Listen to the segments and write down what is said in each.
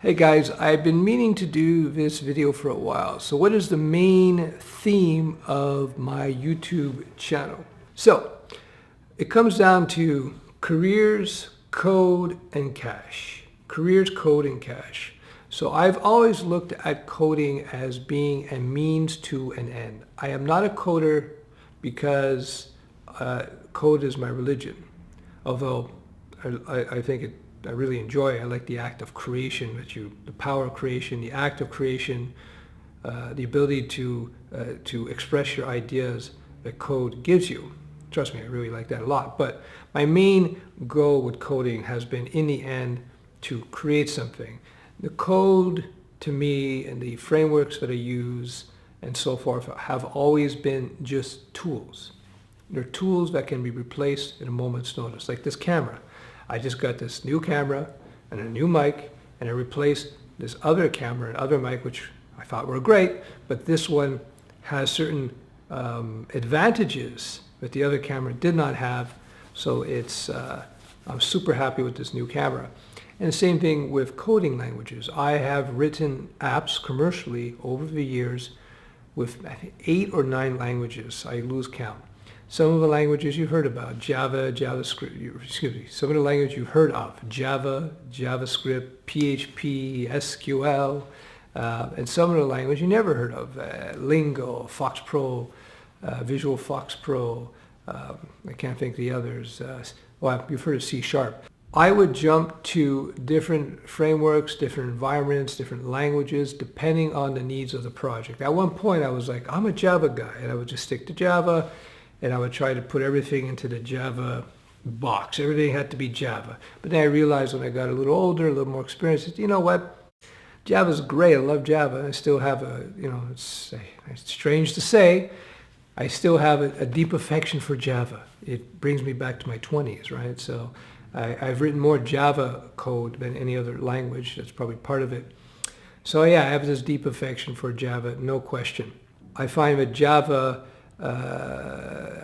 Hey guys, I've been meaning to do this video for a while. So what is the main theme of my YouTube channel? So it comes down to careers, code, and cash. Careers, code, and cash. So I've always looked at coding as being a means to an end. I am not a coder because code is my religion. Although I think I really enjoy. I like the act of creation, the power of creation, the act of creation, the ability to express your ideas that code gives you. Trust me, I really like that a lot. But my main goal with coding has been, in the end, to create something. The code, to me, and the frameworks that I use and so forth have always been just tools. They're tools that can be replaced in a moment's notice, like this camera. I just got this new camera and a new mic, and I replaced this other camera and other mic, which I thought were great, but this one has certain advantages that the other camera did not have. So I'm super happy with this new camera. And the same thing with coding languages. I have written apps commercially over the years with, I think, 8 or 9 languages. I lose count. Some of the languages you've heard about, Java, JavaScript, some of the languages you've heard of, Java, JavaScript, PHP, SQL, and some of the languages you never heard of, Lingo, Fox Pro, Visual Fox Pro, I can't think of the others. Well, you've heard of C#. I would jump to different frameworks, different environments, different languages, depending on the needs of the project. At one point, I was like, I'm a Java guy, and I would just stick to Java. And I would try to put everything into the Java box. Everything had to be Java. But then I realized when I got a little older, a little more experienced, you know what? Java's great. I love Java. I still have it's strange to say, I still have a deep affection for Java. It brings me back to my 20s, right? So I've written more Java code than any other language. That's probably part of it. So yeah, I have this deep affection for Java, no question. I find that Java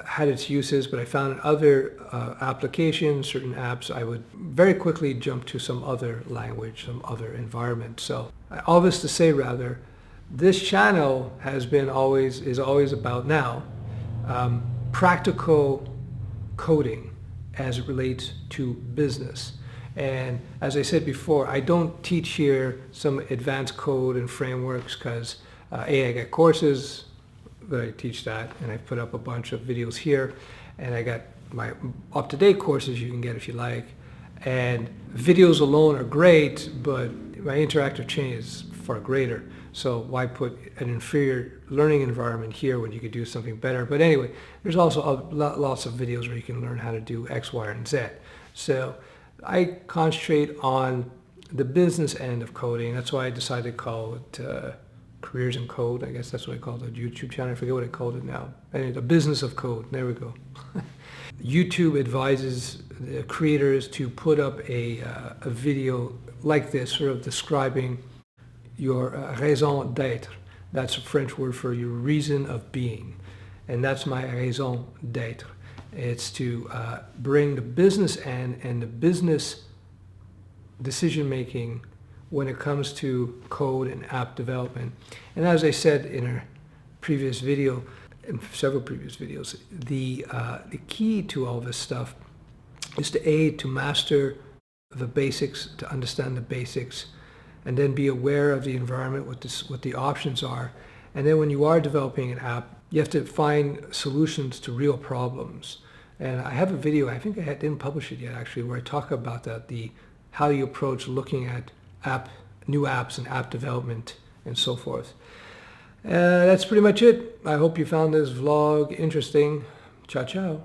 had its uses, but I found in other applications, certain apps, I would very quickly jump to some other language, some other environment. So all this to say, rather, this channel is always about now practical coding as it relates to business. And as I said before, I don't teach here some advanced code and frameworks because I got courses that I teach that, and I've put up a bunch of videos here, and I got my up-to-date courses you can get if you like. And videos alone are great, but my interactive chain is far greater. So why put an inferior learning environment here when you could do something better? But anyway, there's also lots of videos where you can learn how to do X, Y, and Z. So I concentrate on the business end of coding. That's why I decided to call it Careers in Code. I guess that's what I called the YouTube channel. I forget what I called it now. Anyway, the business of code. There we go. YouTube advises the creators to put up a video like this, sort of describing your raison d'être. That's a French word for your reason of being. And that's my raison d'être. It's to bring the business end and the business decision making when it comes to code and app development. And as I said in a previous video, in several previous videos, the key to all this stuff is to master the basics, to understand the basics, and then be aware of the environment, what the options are. And then when you are developing an app, you have to find solutions to real problems. And I have a video, I think I didn't publish it yet actually, where I talk about that, how you approach looking at new apps and app development and so forth. That's pretty much it. I hope you found this vlog interesting. Ciao, ciao.